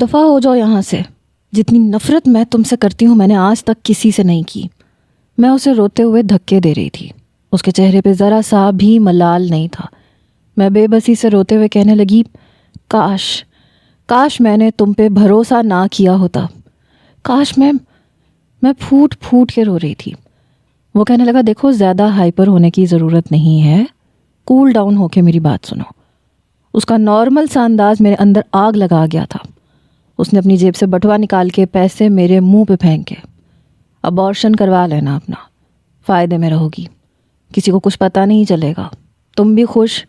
دفعہ ہو جاؤ یہاں سے، جتنی نفرت میں تم سے کرتی ہوں میں نے آج تک کسی سے نہیں کی۔ میں اسے روتے ہوئے دھکے دے رہی تھی، اس کے چہرے پہ ذرا سا بھی ملال نہیں تھا۔ میں بے بسی سے روتے ہوئے کہنے لگی، کاش میں نے تم پہ بھروسہ نہ کیا ہوتا، کاش میں پھوٹ پھوٹ کے رو رہی تھی۔ وہ کہنے لگا، دیکھو زیادہ ہائپر ہونے کی ضرورت نہیں ہے، کول ڈاؤن ہو کے میری بات سنو۔ اس کا نارمل سا انداز میرے اندر آگ لگا گیا تھا۔ اس نے اپنی جیب سے بٹوا نکال کے پیسے میرے منہ پہ پھینکے، ابارشن کروا لینا اپنا، فائدے میں رہو گی، کسی کو کچھ پتہ نہیں چلے گا، تم بھی خوش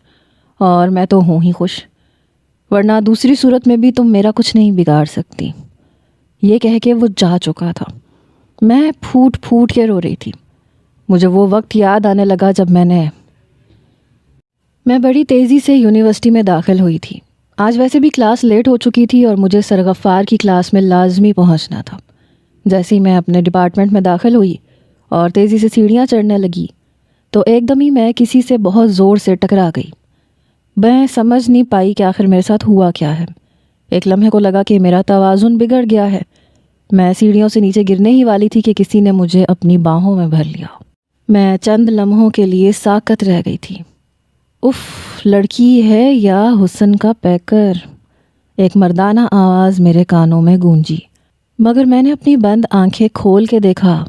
اور میں تو ہوں ہی خوش، ورنہ دوسری صورت میں بھی تم میرا کچھ نہیں بگاڑ سکتی۔ یہ کہہ کے وہ جا چکا تھا۔ میں پھوٹ پھوٹ کے رو رہی تھی۔ مجھے وہ وقت یاد آنے لگا جب میں بڑی تیزی سے یونیورسٹی میں داخل ہوئی تھی۔ آج ویسے بھی کلاس لیٹ ہو چکی تھی اور مجھے سرغفار کی کلاس میں لازمی پہنچنا تھا۔ جیسے ہی میں اپنے ڈپارٹمنٹ میں داخل ہوئی اور تیزی سے سیڑھیاں چڑھنے لگی تو ایک دم ہی میں کسی سے بہت زور سے ٹکرا گئی۔ میں سمجھ نہیں پائی کہ آخر میرے ساتھ ہوا کیا ہے۔ ایک لمحے کو لگا کہ میرا توازن بگڑ گیا ہے۔ میں سیڑھیوں سے نیچے گرنے ہی والی تھی کہ کسی نے مجھے اپنی باہوں میں بھر لیا۔ میں چند لمحوں کے لیے ساکت رہ گئی تھی۔ اف، لڑکی ہے یا حسن کا پیکر، ایک مردانہ آواز میرے کانوں میں گونجی، مگر میں نے اپنی بند آنکھیں کھول کے دیکھا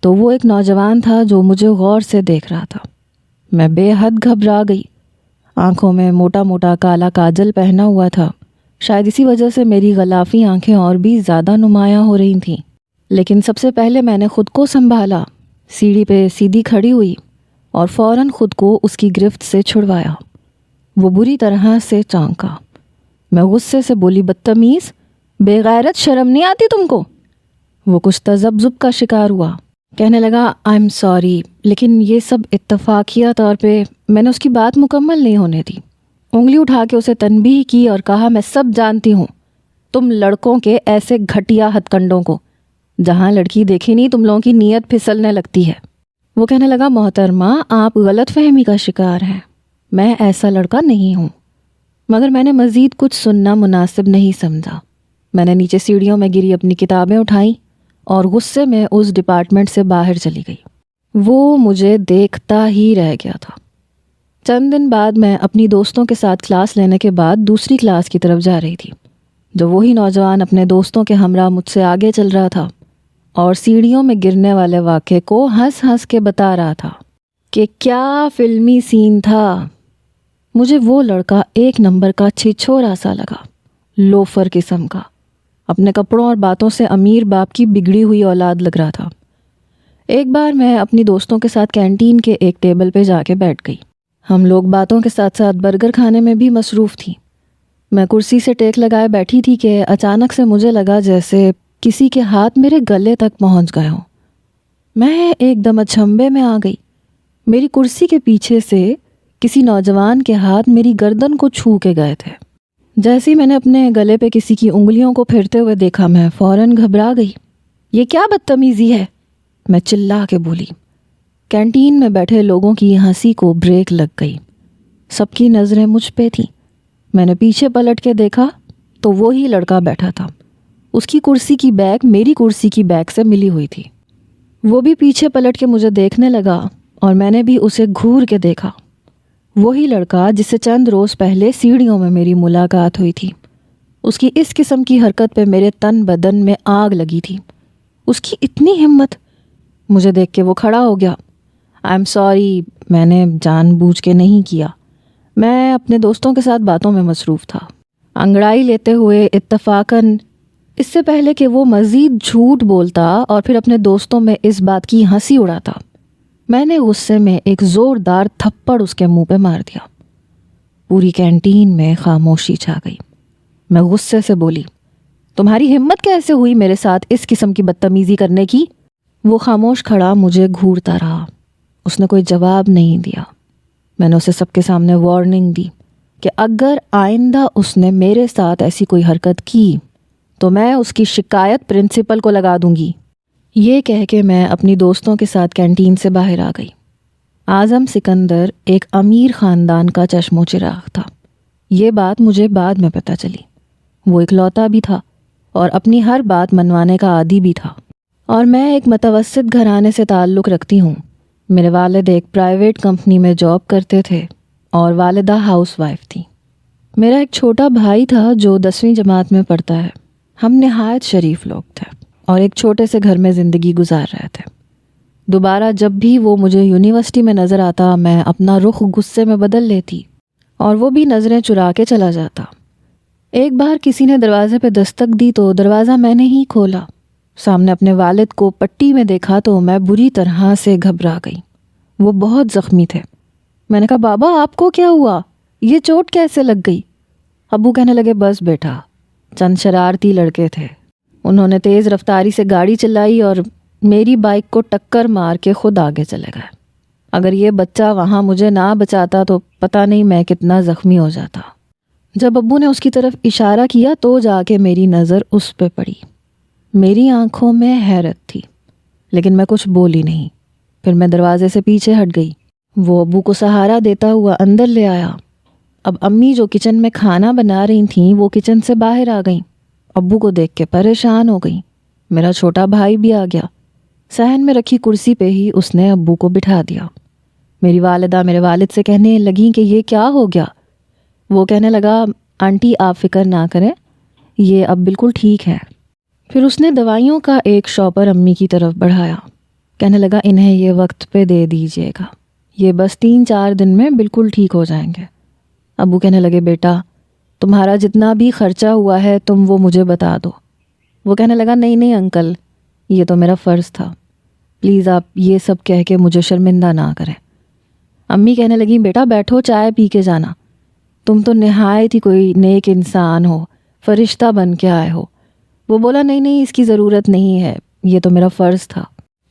تو وہ ایک نوجوان تھا جو مجھے غور سے دیکھ رہا تھا۔ میں بے حد گھبرا گئی۔ آنکھوں میں موٹا موٹا کالا کاجل پہنا ہوا تھا، شاید اسی وجہ سے میری غلافی آنکھیں اور بھی زیادہ نمایاں ہو رہی تھیں۔ لیکن سب سے پہلے میں نے خود کو سنبھالا، سیڑھی پہ سیدھی کھڑی ہوئی اور فوراً خود کو اس کی گرفت سے چھڑوایا۔ وہ بری طرح سے چونکا۔ میں غصے سے بولی، بدتمیز، بے غیرت، شرم نہیں آتی تم کو؟ وہ کچھ تذبذب کا شکار ہوا، کہنے لگا، آئی ایم سوری، لیکن یہ سب اتفاقیہ طور پہ۔ میں نے اس کی بات مکمل نہیں ہونے دی، انگلی اٹھا کے اسے تنبیہ کی اور کہا، میں سب جانتی ہوں تم لڑکوں کے ایسے گھٹیا ہتھ کنڈوں کو، جہاں لڑکی دیکھی نہیں تم لوگوں کی نیت پھسلنے لگتی ہے۔ وہ کہنے لگا، محترمہ آپ غلط فہمی کا شکار ہیں، میں ایسا لڑکا نہیں ہوں۔ مگر میں نے مزید کچھ سننا مناسب نہیں سمجھا۔ میں نے نیچے سیڑھیوں میں گری اپنی کتابیں اٹھائیں اور غصے میں اس ڈپارٹمنٹ سے باہر چلی گئی۔ وہ مجھے دیکھتا ہی رہ گیا تھا۔ چند دن بعد میں اپنی دوستوں کے ساتھ کلاس لینے کے بعد دوسری کلاس کی طرف جا رہی تھی، جو وہی نوجوان اپنے دوستوں کے ہمراہ مجھ سے آگے چل رہا تھا اور سیڑھیوں میں گرنے والے واقعے کو ہنس ہنس کے بتا رہا تھا کہ کیا فلمی سین تھا۔ مجھے وہ لڑکا ایک نمبر کا چھچھورا سا لگا، لوفر قسم کا، اپنے کپڑوں اور باتوں سے امیر باپ کی بگڑی ہوئی اولاد لگ رہا تھا۔ ایک بار میں اپنی دوستوں کے ساتھ کینٹین کے ایک ٹیبل پہ جا کے بیٹھ گئی۔ ہم لوگ باتوں کے ساتھ ساتھ برگر کھانے میں بھی مصروف تھیں۔ میں کرسی سے ٹیک لگائے بیٹھی تھی کہ اچانک سے مجھے لگا جیسے کسی کے ہاتھ میرے گلے تک پہنچ گئے ہوں۔ میں ایک دم اچھمبے میں آ گئی۔ میری کرسی کے پیچھے سے کسی نوجوان کے ہاتھ میری گردن کو چھو کے گئے تھے۔ جیسے ہی میں نے اپنے گلے پہ کسی کی انگلیوں کو پھیرتے ہوئے دیکھا، میں فوراً گھبرا گئی۔ یہ کیا بدتمیزی ہے؟ میں چلا کے بولی۔ کینٹین میں بیٹھے لوگوں کی ہنسی کو بریک لگ گئی۔ سب کی نظریں مجھ پہ تھیں۔ میں نے پیچھے پلٹ کے دیکھا تو وہی لڑکا بیٹھا تھا۔ اس کی کرسی کی بیک میری کرسی کی بیک سے ملی ہوئی تھی۔ وہ بھی پیچھے پلٹ کے مجھے دیکھنے لگا اور میں نے بھی اسے گھور کے دیکھا۔ وہی لڑکا جس سے چند روز پہلے سیڑھیوں میں میری ملاقات ہوئی تھی۔ اس کی اس قسم کی حرکت پہ میرے تن بدن میں آگ لگی تھی۔ اس کی اتنی ہمت! مجھے دیکھ کے وہ کھڑا ہو گیا۔ آئی ایم سوری، میں نے جان بوجھ کے نہیں کیا۔ میں اپنے دوستوں کے ساتھ باتوں میں مصروف تھا۔ انگڑائی لیتے ہوئے اتفاقاً، اس سے پہلے کہ وہ مزید جھوٹ بولتا اور پھر اپنے دوستوں میں اس بات کی ہنسی اڑاتا، میں نے غصے میں ایک زوردار تھپڑ اس کے منہ پہ مار دیا۔ پوری کینٹین میں خاموشی چھا گئی۔ میں غصے سے بولی، تمہاری ہمت کیسے ہوئی میرے ساتھ اس قسم کی بدتمیزی کرنے کی؟ وہ خاموش کھڑا مجھے گھورتا رہا۔ اس نے کوئی جواب نہیں دیا۔ میں نے اسے سب کے سامنے وارننگ دی کہ اگر آئندہ اس نے میرے ساتھ ایسی کوئی حرکت کی تو میں اس کی شکایت پرنسپل کو لگا دوں گی۔ یہ کہہ کے میں اپنی دوستوں کے ساتھ کینٹین سے باہر آ گئی۔ اعظم سکندر ایک امیر خاندان کا چشم و چراغ تھا۔ یہ بات مجھے بعد میں پتہ چلی۔ وہ اکلوتا بھی تھا اور اپنی ہر بات منوانے کا عادی بھی تھا۔ اور میں ایک متوسط گھرانے سے تعلق رکھتی ہوں۔ میرے والد ایک پرائیویٹ کمپنی میں جاب کرتے تھے اور والدہ ہاؤس وائف تھی۔ میرا ایک چھوٹا بھائی تھا جو 10ویں جماعت میں پڑھتا ہے۔ ہم نہایت شریف لوگ تھے اور ایک چھوٹے سے گھر میں زندگی گزار رہے تھے۔ دوبارہ جب بھی وہ مجھے یونیورسٹی میں نظر آتا میں اپنا رخ غصے میں بدل لیتی اور وہ بھی نظریں چرا کے چلا جاتا۔ ایک بار کسی نے دروازے پہ دستک دی تو دروازہ میں نے ہی کھولا۔ سامنے اپنے والد کو پٹی میں دیکھا تو میں بری طرح سے گھبرا گئی۔ وہ بہت زخمی تھے۔ میں نے کہا بابا آپ کو کیا ہوا؟ یہ چوٹ کیسے لگ گئی؟ ابو کہنے لگے بس بیٹا، چند شرارتی لڑکے تھے، انہوں نے تیز رفتاری سے گاڑی چلائی اور میری بائک کو ٹکر مار کے خود آگے چلے گئے۔ اگر یہ بچہ وہاں مجھے نہ بچاتا تو پتہ نہیں میں کتنا زخمی ہو جاتا۔ جب ابو نے اس کی طرف اشارہ کیا تو جا کے میری نظر اس پہ پڑی۔ میری آنکھوں میں حیرت تھی لیکن میں کچھ بولی نہیں۔ پھر میں دروازے سے پیچھے ہٹ گئی۔ وہ ابو کو سہارا دیتا ہوا اندر لے آیا۔ اب امی جو کچن میں کھانا بنا رہی تھیں وہ کچن سے باہر آ گئیں۔ ابو کو دیکھ کے پریشان ہو گئیں۔ میرا چھوٹا بھائی بھی آ گیا۔ صحن میں رکھی کرسی پہ ہی اس نے ابو کو بٹھا دیا۔ میری والدہ میرے والد سے کہنے لگیں کہ یہ کیا ہو گیا؟ وہ کہنے لگا آنٹی آپ فکر نہ کریں، یہ اب بالکل ٹھیک ہے۔ پھر اس نے دوائیوں کا ایک شاپر امی کی طرف بڑھایا۔ کہنے لگا انہیں یہ وقت پہ دے دیجیے گا، یہ بس 3-4 دن میں بالکل ٹھیک ہو جائیں گے۔ ابو کہنے لگے بیٹا تمہارا جتنا بھی خرچہ ہوا ہے تم وہ مجھے بتا دو۔ وہ کہنے لگا نہیں انکل، یہ تو میرا فرض تھا، پلیز آپ یہ سب کہہ کے مجھے شرمندہ نہ کریں۔ امی کہنے لگیں بیٹا بیٹھو چائے پی کے جانا، تم تو نہایت ہی کوئی نیک انسان ہو، فرشتہ بن کے آئے ہو۔ وہ بولا نہیں اس کی ضرورت نہیں ہے، یہ تو میرا فرض تھا،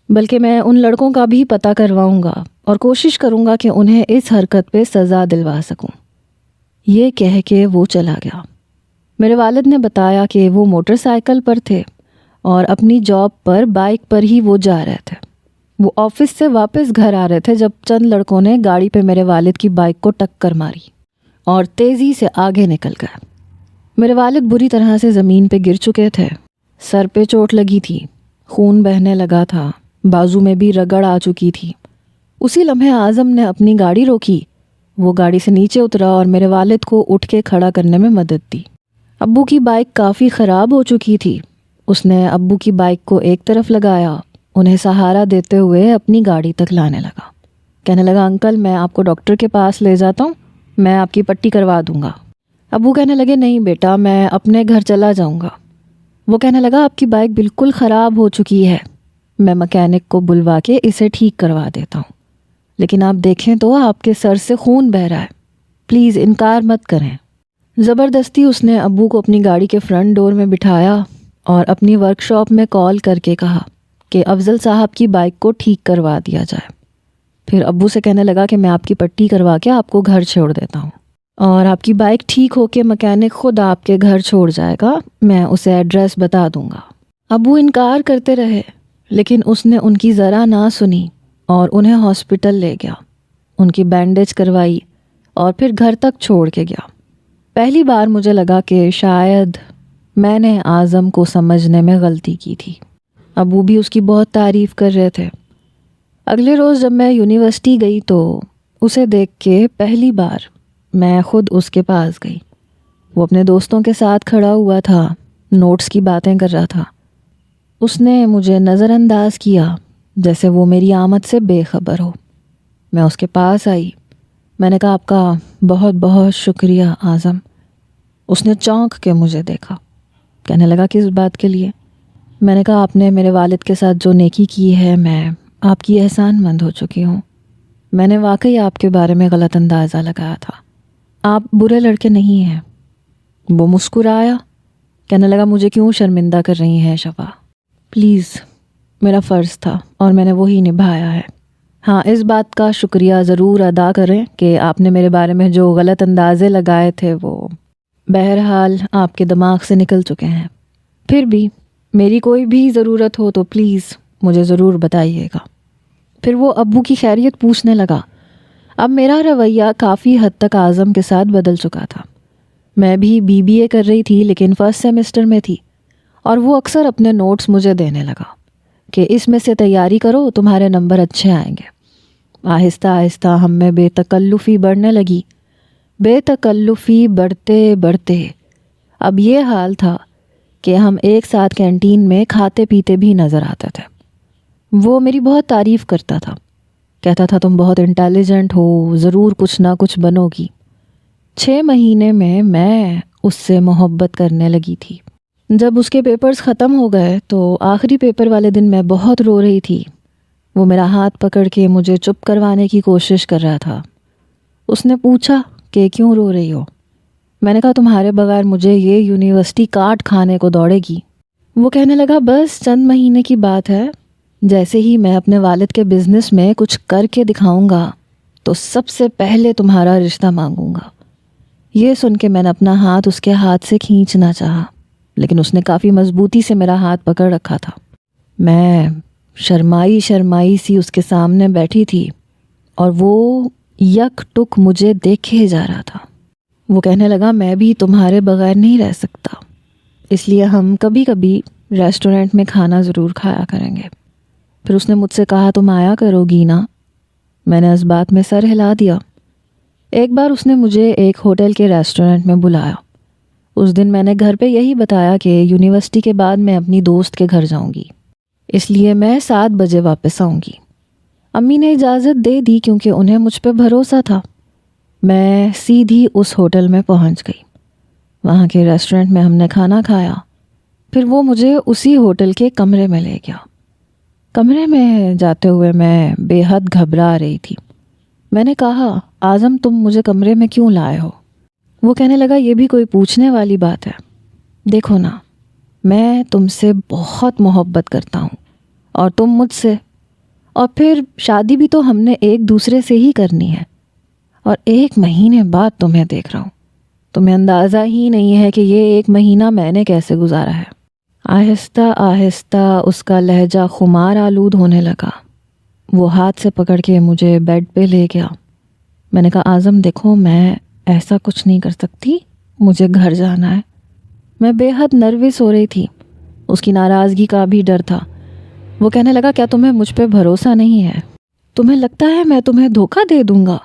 بلکہ میں ان لڑکوں کا بھی پتہ کرواؤں گا اور کوشش کروں گا کہ انہیں اس حرکت پہ سزا دلوا سکوں۔ یہ کہہ کے وہ چلا گیا۔ میرے والد نے بتایا کہ وہ موٹر سائیکل پر تھے اور اپنی جاب پر بائک پر ہی وہ جا رہے تھے۔ وہ آفس سے واپس گھر آ رہے تھے جب چند لڑکوں نے گاڑی پہ میرے والد کی بائک کو ٹکر ماری اور تیزی سے آگے نکل گئے۔ میرے والد بری طرح سے زمین پہ گر چکے تھے، سر پہ چوٹ لگی تھی، خون بہنے لگا تھا، بازو میں بھی رگڑ آ چکی تھی۔ اسی لمحے اعظم نے اپنی گاڑی روکی، وہ گاڑی سے نیچے اترا اور میرے والد کو اٹھ کے کھڑا کرنے میں مدد دی۔ ابو کی بائک کافی خراب ہو چکی تھی۔ اس نے ابو کی بائک کو ایک طرف لگایا، انہیں سہارا دیتے ہوئے اپنی گاڑی تک لانے لگا۔ کہنے لگا انکل میں آپ کو ڈاکٹر کے پاس لے جاتا ہوں، میں آپ کی پٹی کروا دوں گا۔ ابو کہنے لگے نہیں بیٹا میں اپنے گھر چلا جاؤں گا۔ وہ کہنے لگا آپ کی بائک بالکل خراب ہو چکی ہے، میں مکینک کو بلوا کے اسے ٹھیک کروا دیتا ہوں، لیکن آپ دیکھیں تو آپ کے سر سے خون بہہ رہا ہے، پلیز انکار مت کریں۔ زبردستی اس نے ابو کو اپنی گاڑی کے فرنٹ ڈور میں بٹھایا اور اپنی ورک شاپ میں کال کر کے کہا کہ افضل صاحب کی بائک کو ٹھیک کروا دیا جائے۔ پھر ابو سے کہنے لگا کہ میں آپ کی پٹی کروا کے آپ کو گھر چھوڑ دیتا ہوں اور آپ کی بائک ٹھیک ہو کے مکینک خود آپ کے گھر چھوڑ جائے گا، میں اسے ایڈریس بتا دوں گا۔ ابو انکار کرتے رہے لیکن اس نے ان کی ذرا نہ سنی اور انہیں ہاسپٹل لے گیا، ان کی بینڈیج کروائی اور پھر گھر تک چھوڑ کے گیا۔ پہلی بار مجھے لگا کہ شاید میں نے اعظم کو سمجھنے میں غلطی کی تھی۔ ابو بھی اس کی بہت تعریف کر رہے تھے۔ اگلے روز جب میں یونیورسٹی گئی تو اسے دیکھ کے پہلی بار میں خود اس کے پاس گئی۔ وہ اپنے دوستوں کے ساتھ کھڑا ہوا تھا، نوٹس کی باتیں کر رہا تھا۔ اس نے مجھے نظر انداز کیا جیسے وہ میری آمد سے بے خبر ہو۔ میں اس کے پاس آئی، میں نے کہا آپ کا بہت بہت شکریہ اعظم۔ اس نے چونک کے مجھے دیکھا، کہنے لگا کس بات کے لیے؟ میں نے کہا آپ نے میرے والد کے ساتھ جو نیکی کی ہے میں آپ کی احسان مند ہو چکی ہوں۔ میں نے واقعی آپ کے بارے میں غلط اندازہ لگایا تھا، آپ برے لڑکے نہیں ہیں۔ وہ مسکرایا، کہنے لگا مجھے کیوں شرمندہ کر رہی ہیں شفا، پلیز میرا فرض تھا اور میں نے وہی نبھایا ہے۔ ہاں اس بات کا شکریہ ضرور ادا کریں کہ آپ نے میرے بارے میں جو غلط اندازے لگائے تھے وہ بہرحال آپ کے دماغ سے نکل چکے ہیں۔ پھر بھی میری کوئی بھی ضرورت ہو تو پلیز مجھے ضرور بتائیے گا۔ پھر وہ ابو کی خیریت پوچھنے لگا۔ اب میرا رویہ کافی حد تک اعظم کے ساتھ بدل چکا تھا۔ میں بھی BBA کر رہی تھی لیکن فرسٹ سیمسٹر میں تھی اور وہ اکثر اپنے نوٹس مجھے دینے لگا کہ اس میں سے تیاری کرو، تمہارے نمبر اچھے آئیں گے۔ آہستہ آہستہ ہم میں بے تکلفی بڑھنے لگی، بے تکلفی بڑھتے بڑھتے اب یہ حال تھا کہ ہم ایک ساتھ کینٹین میں کھاتے پیتے بھی نظر آتے تھے۔ وہ میری بہت تعریف کرتا تھا، کہتا تھا تم بہت انٹیلیجنٹ ہو، ضرور کچھ نہ کچھ بنو گی۔ 6 مہینے میں اس سے محبت کرنے لگی تھی۔ جب اس کے پیپرز ختم ہو گئے تو آخری پیپر والے دن میں بہت رو رہی تھی۔ وہ میرا ہاتھ پکڑ کے مجھے چپ کروانے کی کوشش کر رہا تھا۔ اس نے پوچھا کہ کیوں رو رہی ہو؟ میں نے کہا تمہارے بغیر مجھے یہ یونیورسٹی کاٹ کھانے کو دوڑے گی۔ وہ کہنے لگا بس چند مہینے کی بات ہے، جیسے ہی میں اپنے والد کے بزنس میں کچھ کر کے دکھاؤں گا تو سب سے پہلے تمہارا رشتہ مانگوں گا۔ یہ سن کے میں نے اپنا ہاتھ اس کے ہاتھ سے کھینچنا چاہا، لیکن اس نے کافی مضبوطی سے میرا ہاتھ پکڑ رکھا تھا۔ میں شرمائی سی اس کے سامنے بیٹھی تھی اور وہ یک ٹک مجھے دیکھے جا رہا تھا۔ وہ کہنے لگا میں بھی تمہارے بغیر نہیں رہ سکتا، اس لیے ہم کبھی کبھی ریسٹورنٹ میں کھانا ضرور کھایا کریں گے۔ پھر اس نے مجھ سے کہا تم آیا کرو گی نا؟ میں نے اس بات میں سر ہلا دیا۔ ایک بار اس نے مجھے ایک ہوٹل کے ریسٹورنٹ میں بلایا۔ اس دن میں نے گھر پہ یہی بتایا کہ یونیورسٹی کے بعد میں اپنی دوست کے گھر جاؤں گی، اس لیے میں 7 بجے واپس آؤں گی۔ امی نے اجازت دے دی کیونکہ انہیں مجھ پہ بھروسہ تھا۔ میں سیدھی اس ہوٹل میں پہنچ گئی۔ وہاں کے ریسٹورنٹ میں ہم نے کھانا کھایا، پھر وہ مجھے اسی ہوٹل کے کمرے میں لے گیا۔ کمرے میں جاتے ہوئے میں بے حد گھبرا رہی تھی۔ میں نے کہا اعظم تم مجھے کمرے میں کیوں لائے ہو؟ وہ کہنے لگا یہ بھی کوئی پوچھنے والی بات ہے، دیکھو نا میں تم سے بہت محبت کرتا ہوں اور تم مجھ سے، اور پھر شادی بھی تو ہم نے ایک دوسرے سے ہی کرنی ہے، اور 1 مہینے بعد تمہیں دیکھ رہا ہوں، تمہیں اندازہ ہی نہیں ہے کہ یہ 1 مہینہ میں نے کیسے گزارا ہے۔ آہستہ آہستہ اس کا لہجہ خمار آلود ہونے لگا۔ وہ ہاتھ سے پکڑ کے مجھے بیڈ پہ لے گیا۔ میں نے کہا اعظم دیکھو میں ایسا کچھ نہیں کر سکتی، مجھے گھر جانا ہے۔ میں بے حد نروس ہو رہی تھی، اس کی ناراضگی کا بھی ڈر تھا۔ وہ کہنے لگا کیا تمہیں مجھ پہ بھروسہ نہیں ہے؟ تمہیں لگتا ہے میں تمہیں دھوکہ دے دوں گا؟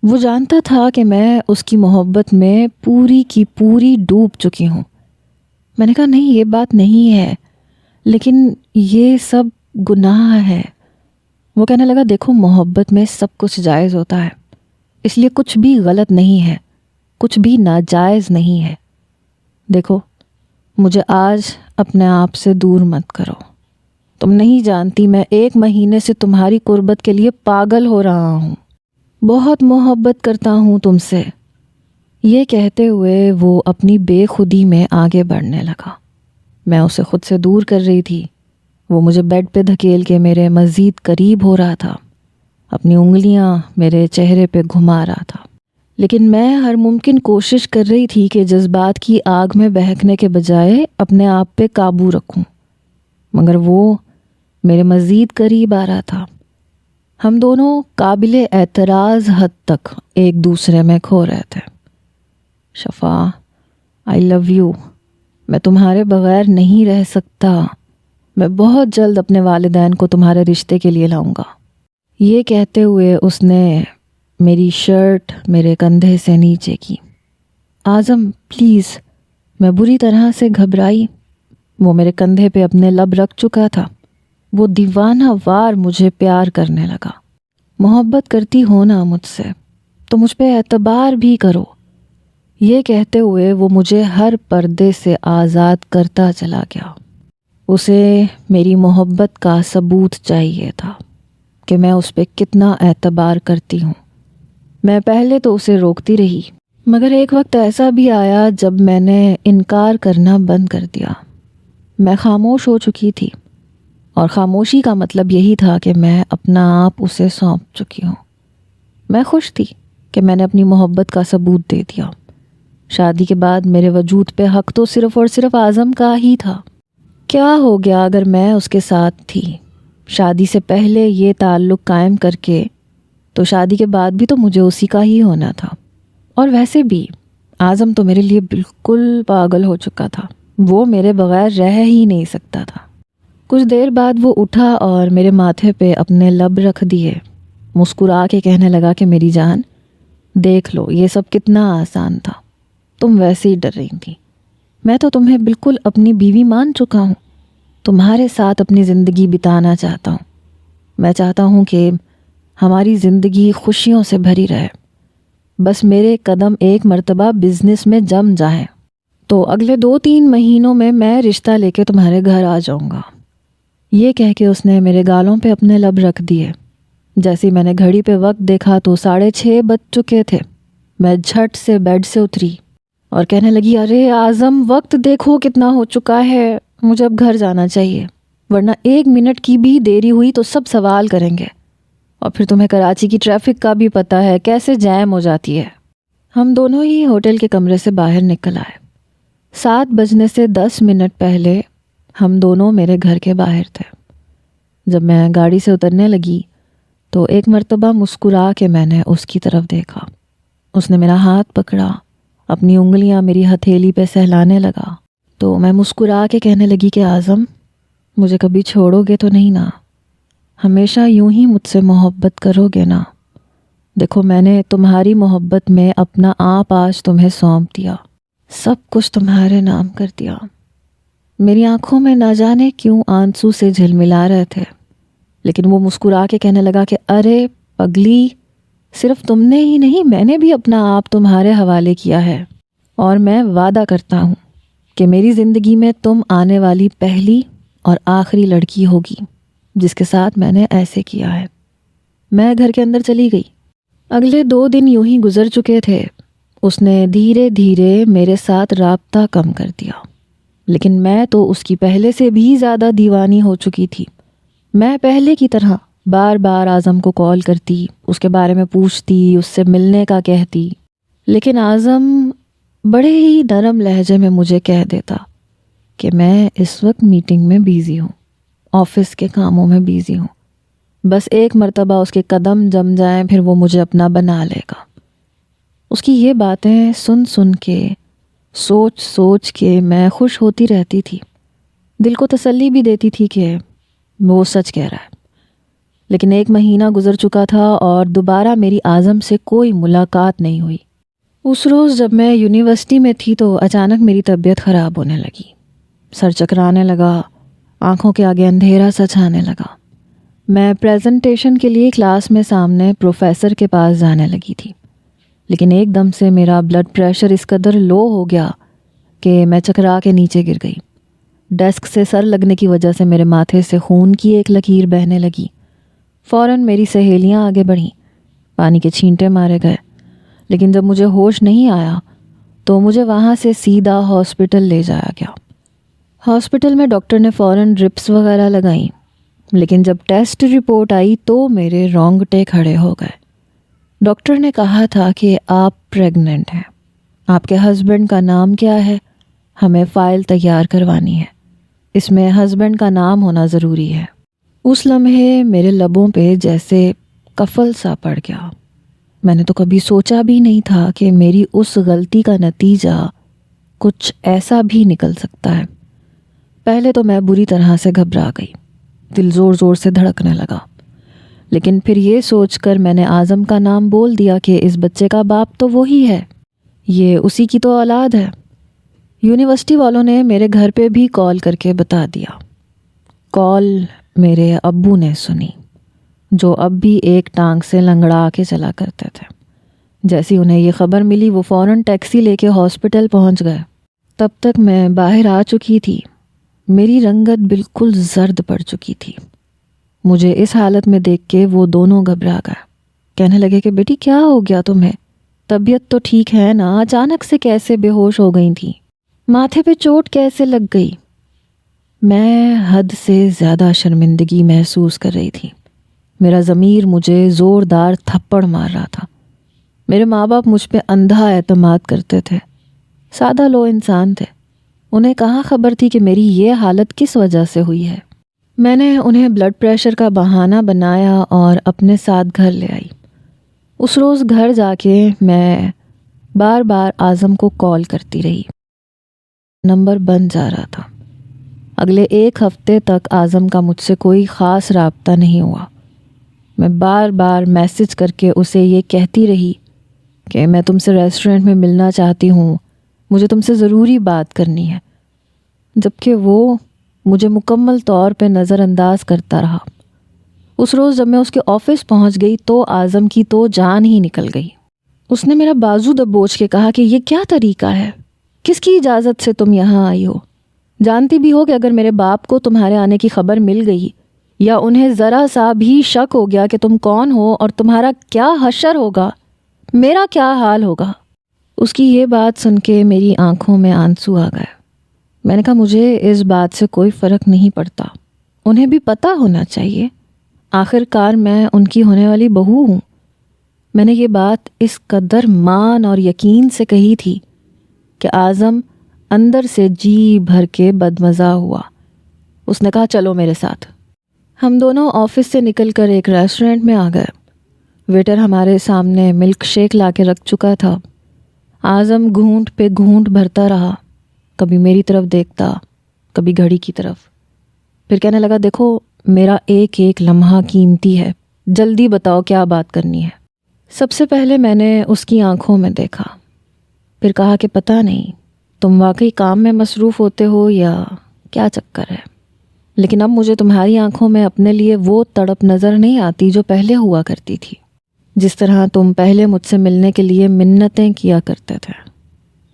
وہ جانتا تھا کہ میں اس کی محبت میں پوری کی پوری ڈوب چکی ہوں۔ میں نے کہا نہیں یہ بات نہیں ہے، لیکن یہ سب گناہ ہے۔ وہ کہنے لگا دیکھو محبت میں سب کچھ جائز ہوتا ہے، اس لیے کچھ بھی غلط نہیں ہے، کچھ بھی ناجائز نہیں ہے۔ دیکھو مجھے آج اپنے آپ سے دور مت کرو، تم نہیں جانتی میں 1 مہینے سے تمہاری قربت کے لیے پاگل ہو رہا ہوں، بہت محبت کرتا ہوں تم سے۔ یہ کہتے ہوئے وہ اپنی بے خودی میں آگے بڑھنے لگا۔ میں اسے خود سے دور کر رہی تھی۔ وہ مجھے بیڈ پہ دھکیل کے میرے مزید قریب ہو رہا تھا، اپنی انگلیاں میرے چہرے پہ گھما رہا تھا، لیکن میں ہر ممکن کوشش کر رہی تھی کہ جذبات کی آگ میں بہکنے کے بجائے اپنے آپ پہ قابو رکھوں، مگر وہ میرے مزید قریب آ رہا تھا۔ ہم دونوں قابل اعتراض حد تک ایک دوسرے میں کھو رہے تھے۔ شفا آئی لو یو، میں تمہارے بغیر نہیں رہ سکتا، میں بہت جلد اپنے والدین کو تمہارے رشتے کے لیے لاؤں گا۔ یہ کہتے ہوئے اس نے میری شرٹ میرے کندھے سے نیچے کی۔ اعظم پلیز، میں بری طرح سے گھبرائی۔ وہ میرے کندھے پہ اپنے لب رکھ چکا تھا۔ وہ دیوانہ وار مجھے پیار کرنے لگا۔ محبت کرتی ہو نا مجھ سے تو مجھ پہ اعتبار بھی کرو۔ یہ کہتے ہوئے وہ مجھے ہر پردے سے آزاد کرتا چلا گیا۔ اسے میری محبت کا ثبوت چاہیے تھا کہ میں اس پہ کتنا اعتبار کرتی ہوں۔ میں پہلے تو اسے روکتی رہی، مگر ایک وقت ایسا بھی آیا جب میں نے انکار کرنا بند کر دیا۔ میں خاموش ہو چکی تھی، اور خاموشی کا مطلب یہی تھا کہ میں اپنا آپ اسے سونپ چکی ہوں۔ میں خوش تھی کہ میں نے اپنی محبت کا ثبوت دے دیا۔ شادی کے بعد میرے وجود پہ حق تو صرف اور صرف اعظم کا ہی تھا۔ کیا ہو گیا اگر میں اس کے ساتھ تھی؟ شادی سے پہلے یہ تعلق قائم کر کے تو شادی کے بعد بھی تو مجھے اسی کا ہی ہونا تھا۔ اور ویسے بھی اعظم تو میرے لیے بالکل پاگل ہو چکا تھا۔ وہ میرے بغیر رہ ہی نہیں سکتا تھا۔ کچھ دیر بعد وہ اٹھا اور میرے ماتھے پہ اپنے لب رکھ دیے، مسکرا کے کہنے لگا کہ میری جان، دیکھ لو یہ سب کتنا آسان تھا، تم ویسے ہی ڈر رہی تھی، میں تو تمہیں بالکل اپنی بیوی مان چکا ہوں، تمہارے ساتھ اپنی زندگی بتانا چاہتا ہوں، میں چاہتا ہوں کہ ہماری زندگی خوشیوں سے بھری رہے، بس میرے قدم ایک مرتبہ بزنس میں جم جائیں تو اگلے 2-3 مہینوں میں رشتہ لے کے تمہارے گھر آ جاؤں گا۔ یہ کہہ کے اس نے میرے گالوں پہ اپنے لب رکھ دیے۔ جیسے میں نے گھڑی پہ وقت دیکھا تو 6:30 بج چکے تھے۔ میں جھٹ سے بیڈ سے اتری اور کہنے لگی، ارے اعظم، وقت دیکھو کتنا ہو چکا ہے، مجھے اب گھر جانا چاہیے، ورنہ 1 منٹ کی بھی دیری ہوئی تو سب سوال کریں گے، اور پھر تمہیں کراچی کی ٹریفک کا بھی پتہ ہے کیسے جیم ہو جاتی ہے۔ ہم دونوں ہی ہوٹل کے کمرے سے باہر نکل آئے۔ 7 بجنے سے 10 منٹ پہلے ہم دونوں میرے گھر کے باہر تھے۔ جب میں گاڑی سے اترنے لگی تو ایک مرتبہ مسکرا کے میں نے اس کی طرف دیکھا۔ اس نے میرا ہاتھ پکڑا، اپنی انگلیاں میری ہتھیلی پہ سہلانے لگا، تو میں مسکرا کے کہنے لگی کہ اعظم، مجھے کبھی چھوڑو گے تو نہیں نا؟ ہمیشہ یوں ہی مجھ سے محبت کرو گے نا؟ دیکھو، میں نے تمہاری محبت میں اپنا آپ آج تمہیں سونپ دیا، سب کچھ تمہارے نام کر دیا۔ میری آنکھوں میں نہ جانے کیوں آنسو سے جھلملا رہے تھے، لیکن وہ مسکرا کے کہنے لگا کہ ارے پگلی، صرف تم نے ہی نہیں، میں نے بھی اپنا آپ تمہارے حوالے کیا ہے، اور میں وعدہ کرتا ہوں کہ میری زندگی میں تم آنے والی پہلی اور آخری لڑکی ہوگی جس کے ساتھ میں نے ایسے کیا ہے۔ میں گھر کے اندر چلی گئی۔ اگلے 2 دن یوں ہی گزر چکے تھے۔ اس نے دھیرے دھیرے میرے ساتھ رابطہ کم کر دیا، لیکن میں تو اس کی پہلے سے بھی زیادہ دیوانی ہو چکی تھی۔ میں پہلے کی طرح بار بار اعظم کو کال کرتی، اس کے بارے میں پوچھتی، اس سے ملنے کا کہتی، لیکن اعظم بڑے ہی نرم لہجے میں مجھے کہہ دیتا کہ میں اس وقت میٹنگ میں بیزی ہوں، آفس کے کاموں میں بیزی ہوں، بس ایک مرتبہ اس کے قدم جم جائیں پھر وہ مجھے اپنا بنا لے گا۔ اس کی یہ باتیں سن سن کے، سوچ سوچ کے میں خوش ہوتی رہتی تھی، دل کو تسلی بھی دیتی تھی کہ وہ سچ کہہ رہا ہے۔ لیکن 1 مہینہ گزر چکا تھا اور دوبارہ میری اعظم سے کوئی ملاقات نہیں ہوئی۔ اس روز جب میں یونیورسٹی میں تھی تو اچانک میری طبیعت خراب ہونے لگی، سر چکرانے لگا، آنکھوں کے آگے اندھیرا سا چھانے لگا۔ میں پریزنٹیشن کے لیے کلاس میں سامنے پروفیسر کے پاس جانے لگی تھی، لیکن ایک دم سے میرا بلڈ پریشر اس قدر لو ہو گیا کہ میں چکرا کے نیچے گر گئی۔ ڈیسک سے سر لگنے کی وجہ سے میرے ماتھے سے خون کی ایک لکیر بہنے لگی۔ فوراً میری سہیلیاں آگے بڑھیں، پانی کے چھینٹے مارے گئے، لیکن جب مجھے ہوش نہیں آیا تو مجھے وہاں سے سیدھا ہاسپٹل لے جایا گیا۔ ہاسپٹل میں ڈاکٹر نے فوراً ڈرپس وغیرہ لگائیں، لیکن جب ٹیسٹ رپورٹ آئی تو میرے رونگٹے کھڑے ہو گئے۔ ڈاکٹر نے کہا تھا کہ آپ پریگننٹ ہیں، آپ کے ہسبینڈ کا نام کیا ہے، ہمیں فائل تیار کروانی ہے، اس میں ہسبینڈ کا نام ہونا ضروری ہے۔ اس لمحے میرے لبوں پہ جیسے قفل سا پڑ گیا۔ میں نے تو کبھی سوچا بھی نہیں تھا کہ میری اس غلطی کا نتیجہ کچھ ایسا بھی نکل سکتا ہے۔ پہلے تو میں بری طرح سے گھبرا گئی، دل زور زور سے دھڑکنے لگا، لیکن پھر یہ سوچ کر میں نے اعظم کا نام بول دیا کہ اس بچے کا باپ تو وہی ہے، یہ اسی کی تو اولاد ہے۔ یونیورسٹی والوں نے میرے گھر پہ بھی کال کر کے بتا دیا۔ کال میرے ابو نے سنی، جو اب بھی ایک ٹانگ سے لنگڑا کے چلا کرتے تھے۔ جیسی انہیں یہ خبر ملی وہ فوراً ٹیکسی لے کے ہاسپٹل پہنچ گئے۔ تب تک میں باہر آ چکی تھی، میری رنگت بالکل زرد پڑ چکی تھی۔ مجھے اس حالت میں دیکھ کے وہ دونوں گھبرا گئے، کہنے لگے کہ بیٹی کیا ہو گیا تمہیں، طبیعت تو ٹھیک ہے نا، اچانک سے کیسے بے ہوش ہو گئی تھی، ماتھے پہ چوٹ کیسے لگ گئی؟ میں حد سے زیادہ شرمندگی محسوس کر رہی تھی۔ میرا ضمیر مجھے زوردار تھپڑ مار رہا تھا۔ میرے ماں باپ مجھ پہ اندھا اعتماد کرتے تھے، سادہ لو انسان تھے، انہیں کہاں خبر تھی کہ میری یہ حالت کس وجہ سے ہوئی ہے۔ میں نے انہیں بلڈ پریشر کا بہانہ بنایا اور اپنے ساتھ گھر لے آئی۔ اس روز گھر جا کے میں بار بار اعظم کو کال کرتی رہی، نمبر بن جا رہا تھا۔ اگلے 1 ہفتے تک اعظم کا مجھ سے کوئی خاص رابطہ نہیں ہوا۔ میں بار بار میسج کر کے اسے یہ کہتی رہی کہ میں تم سے ریسٹورنٹ میں ملنا چاہتی ہوں، مجھے تم سے ضروری بات کرنی ہے، جبکہ وہ مجھے مکمل طور پہ نظر انداز کرتا رہا۔ اس روز جب میں اس کے آفس پہنچ گئی تو اعظم کی تو جان ہی نکل گئی۔ اس نے میرا بازو دبوچ کے کہا کہ یہ کیا طریقہ ہے؟ کس کی اجازت سے تم یہاں آئی ہو؟ جانتی بھی ہو کہ اگر میرے باپ کو تمہارے آنے کی خبر مل گئی یا انہیں ذرا سا بھی شک ہو گیا کہ تم کون ہو اور تمہارا کیا حشر ہوگا، میرا کیا حال ہوگا؟ اس کی یہ بات سن کے میری آنکھوں میں آنسو آ گئے۔ میں نے کہا مجھے اس بات سے کوئی فرق نہیں پڑتا، انہیں بھی پتہ ہونا چاہیے، آخر کار میں ان کی ہونے والی بہو ہوں۔ میں نے یہ بات اس قدر مان اور یقین سے کہی تھی کہ اعظم اندر سے جی بھر کے بدمزہ ہوا۔ اس نے کہا چلو میرے ساتھ۔ ہم دونوں آفس سے نکل کر ایک ریسٹورنٹ میں آ گئے۔ ویٹر ہمارے سامنے ملک شیک لا کے رکھ چکا تھا۔ اعظم گھونٹ پہ گھونٹ بھرتا رہا، کبھی میری طرف دیکھتا، کبھی گھڑی کی طرف، پھر کہنے لگا دیکھو میرا ایک ایک لمحہ قیمتی ہے، جلدی بتاؤ کیا بات کرنی ہے۔ سب سے پہلے میں نے اس کی آنکھوں میں دیکھا، پھر کہا کہ پتہ نہیں تم واقعی کام میں مصروف ہوتے ہو یا کیا چکر ہے، لیکن اب مجھے تمہاری آنکھوں میں اپنے لیے وہ تڑپ نظر نہیں آتی جو پہلے ہوا کرتی تھی۔ جس طرح تم پہلے مجھ سے ملنے کے لیے منتیں کیا کرتے تھے،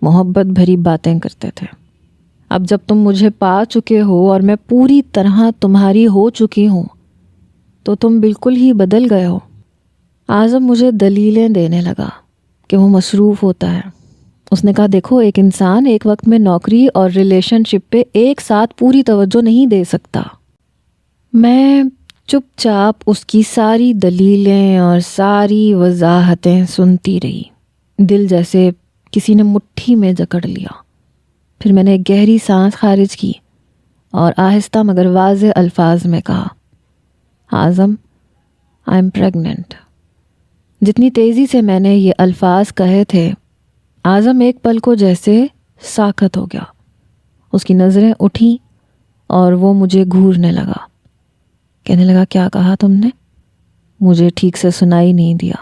محبت بھری باتیں کرتے تھے، اب جب تم مجھے پا چکے ہو اور میں پوری طرح تمہاری ہو چکی ہوں تو تم بالکل ہی بدل گئے ہو۔ اعظم مجھے دلیلیں دینے لگا کہ وہ مصروف ہوتا ہے۔ اس نے کہا دیکھو ایک انسان ایک وقت میں نوکری اور ریلیشن شپ پہ ایک ساتھ پوری توجہ نہیں دے سکتا۔ میں چپ چاپ اس کی ساری دلیلیں اور ساری وضاحتیں سنتی رہی، دل جیسے کسی نے مٹھی میں جکڑ لیا۔ پھر میں نے ایک گہری سانس خارج کی اور آہستہ مگر واضح الفاظ میں کہا اعظم آئی ایم پریگننٹ۔ جتنی تیزی سے میں نے یہ الفاظ کہے تھے، اعظم ایک پل کو جیسے ساکت ہو گیا، اس کی نظریں اٹھیں اور وہ مجھے گھورنے لگا، کہنے لگا کیا کہا تم نے؟ مجھے ٹھیک سے سنائی نہیں دیا۔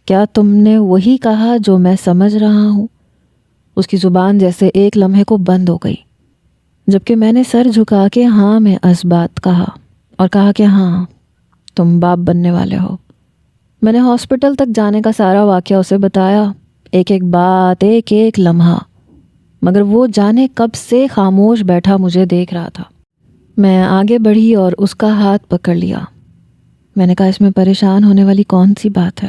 کیا تم نے وہی کہا جو میں سمجھ رہا ہوں؟ اس کی زبان جیسے ایک لمحے کو بند ہو گئی، جبکہ میں نے سر جھکا کے ہاں میں اس بات کہا اور کہا کہ ہاں تم باپ بننے والے ہو۔ میں نے ہاسپٹل تک جانے کا سارا واقعہ اسے بتایا، ایک ایک بات، ایک ایک لمحہ، مگر وہ جانے کب سے خاموش بیٹھا مجھے دیکھ رہا تھا۔ میں آگے بڑھی اور اس کا ہاتھ پکڑ لیا۔ میں نے کہا اس میں پریشان ہونے والی کون سی بات ہے؟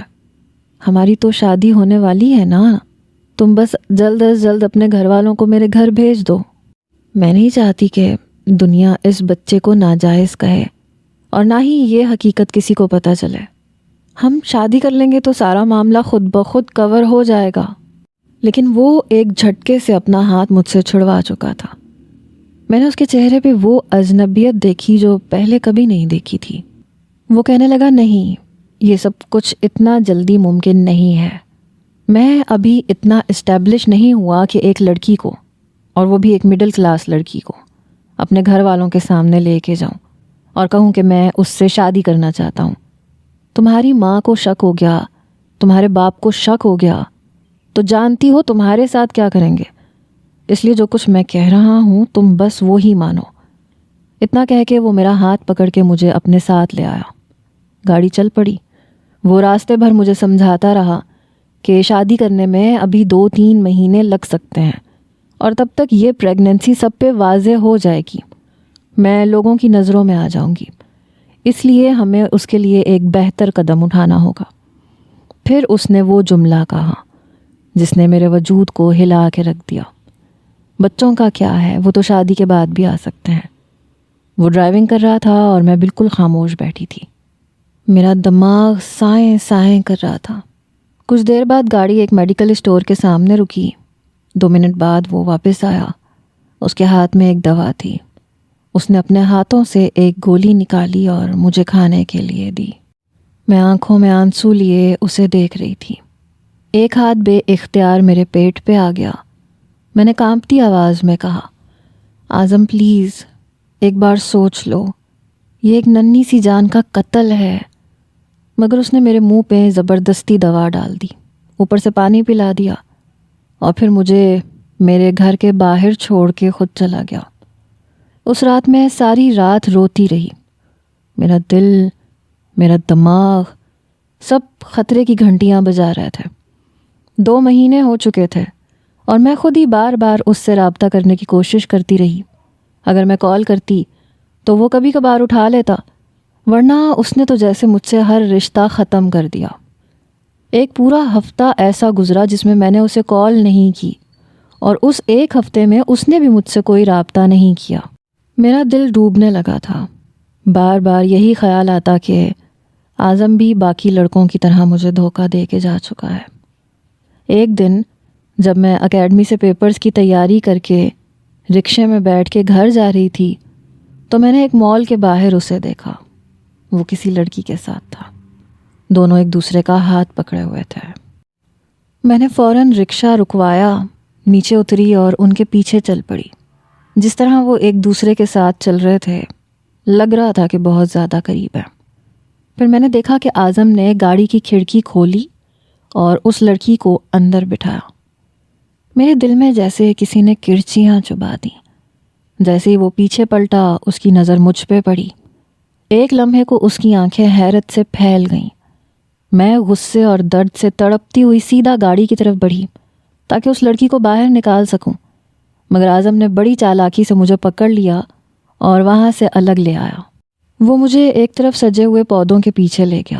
ہماری تو شادی ہونے والی ہے نا، تم بس جلد از جلد اپنے گھر والوں کو میرے گھر بھیج دو۔ میں نہیں چاہتی کہ دنیا اس بچے کو ناجائز کہے اور نہ ہی یہ حقیقت کسی کو پتہ چلے۔ ہم شادی کر لیں گے تو سارا معاملہ خود بخود کور ہو جائے گا۔ لیکن وہ ایک جھٹکے سے اپنا ہاتھ مجھ سے چھڑوا چکا تھا۔ میں نے اس کے چہرے پہ وہ اجنبیت دیکھی جو پہلے کبھی نہیں دیکھی تھی۔ وہ کہنے لگا نہیں، یہ سب کچھ اتنا جلدی ممکن نہیں ہے۔ میں ابھی اتنا اسٹیبلش نہیں ہوا کہ ایک لڑکی کو، اور وہ بھی ایک مڈل کلاس لڑکی کو، اپنے گھر والوں کے سامنے لے کے جاؤں اور کہوں کہ میں اس سے شادی کرنا چاہتا ہوں۔ تمہاری ماں کو شک ہو گیا، تمہارے باپ کو شک ہو گیا تو جانتی ہو تمہارے ساتھ کیا کریں گے، اس لیے جو کچھ میں کہہ رہا ہوں تم بس وہی مانو۔ اتنا کہہ کے وہ میرا ہاتھ پکڑ کے مجھے اپنے ساتھ لے آیا۔ گاڑی چل پڑی۔ وہ راستے بھر مجھے سمجھاتا رہا کہ شادی کرنے میں ابھی 2-3 مہینے لگ سکتے ہیں اور تب تک یہ پریگننسی سب پہ واضح ہو جائے گی، میں لوگوں کی نظروں میں آ جاؤں گی، اس لیے ہمیں اس کے لیے ایک بہتر قدم اٹھانا ہوگا۔ پھر اس نے وہ جملہ کہا جس نے میرے وجود کو ہلا کے رکھ دیا، بچوں کا کیا ہے، وہ تو شادی کے بعد بھی آ سکتے ہیں۔ وہ ڈرائیونگ کر رہا تھا اور میں بالکل خاموش بیٹھی تھی۔ میرا دماغ سائیں سائیں کر رہا تھا۔ کچھ دیر بعد گاڑی ایک میڈیکل اسٹور کے سامنے رکی۔ 2 منٹ بعد وہ واپس آیا۔ اس کے ہاتھ میں ایک دوا تھی۔ اس نے اپنے ہاتھوں سے ایک گولی نکالی اور مجھے کھانے کے لیے دی۔ میں آنکھوں میں آنسو لیے اسے دیکھ رہی تھی۔ ایک ہاتھ بے اختیار میرے پیٹ پہ آ گیا۔ میں نے کانپتی آواز میں کہا، اعظم پلیز ایک بار سوچ لو، یہ ایک ننھی سی جان کا قتل ہے۔ مگر اس نے میرے منہ پہ زبردستی دوا ڈال دی، اوپر سے پانی پلا دیا، اور پھر مجھے میرے گھر کے باہر چھوڑ کے خود چلا گیا۔ اس رات میں ساری رات روتی رہی۔ میرا دل، میرا دماغ سب خطرے کی گھنٹیاں بجا رہے تھے۔ 2 مہینے ہو چکے تھے اور میں خود ہی بار بار اس سے رابطہ کرنے کی کوشش کرتی رہی۔ اگر میں کال کرتی تو وہ کبھی کبھار اٹھا لیتا، ورنہ اس نے تو جیسے مجھ سے ہر رشتہ ختم کر دیا۔ ایک پورا ہفتہ ایسا گزرا جس میں میں نے اسے کال نہیں کی، اور اس ایک ہفتے میں اس نے بھی مجھ سے کوئی رابطہ نہیں کیا۔ میرا دل ڈوبنے لگا تھا۔ بار بار یہی خیال آتا کہ اعظم بھی باقی لڑکوں کی طرح مجھے دھوکہ دے کے جا چکا ہے۔ ایک دن جب میں اکیڈمی سے پیپرز کی تیاری کر کے رکشے میں بیٹھ کے گھر جا رہی تھی تو میں نے ایک مال کے باہر اسے دیکھا۔ وہ کسی لڑکی کے ساتھ تھا، دونوں ایک دوسرے کا ہاتھ پکڑے ہوئے تھے۔ میں نے فوراً رکشہ رکوایا، نیچے اتری اور ان کے پیچھے چل پڑی۔ جس طرح وہ ایک دوسرے کے ساتھ چل رہے تھے لگ رہا تھا کہ بہت زیادہ قریب ہے۔ پھر میں نے دیکھا کہ اعظم نے گاڑی کی کھڑکی کھولی اور اس لڑکی کو اندر بٹھایا۔ میرے دل میں جیسے کسی نے کرچیاں چبا دیں۔ جیسے ہی وہ پیچھے پلٹا اس کی نظر مجھ پہ پڑی۔ ایک لمحے کو اس کی آنکھیں حیرت سے پھیل گئیں۔ میں غصے اور درد سے تڑپتی ہوئی سیدھا گاڑی کی طرف بڑھی تاکہ اس لڑکی کو باہر نکال سکوں، مگر اعظم نے بڑی چالاکی سے مجھے پکڑ لیا اور وہاں سے الگ لے آیا۔ وہ مجھے ایک طرف سجے ہوئے پودوں کے پیچھے لے گیا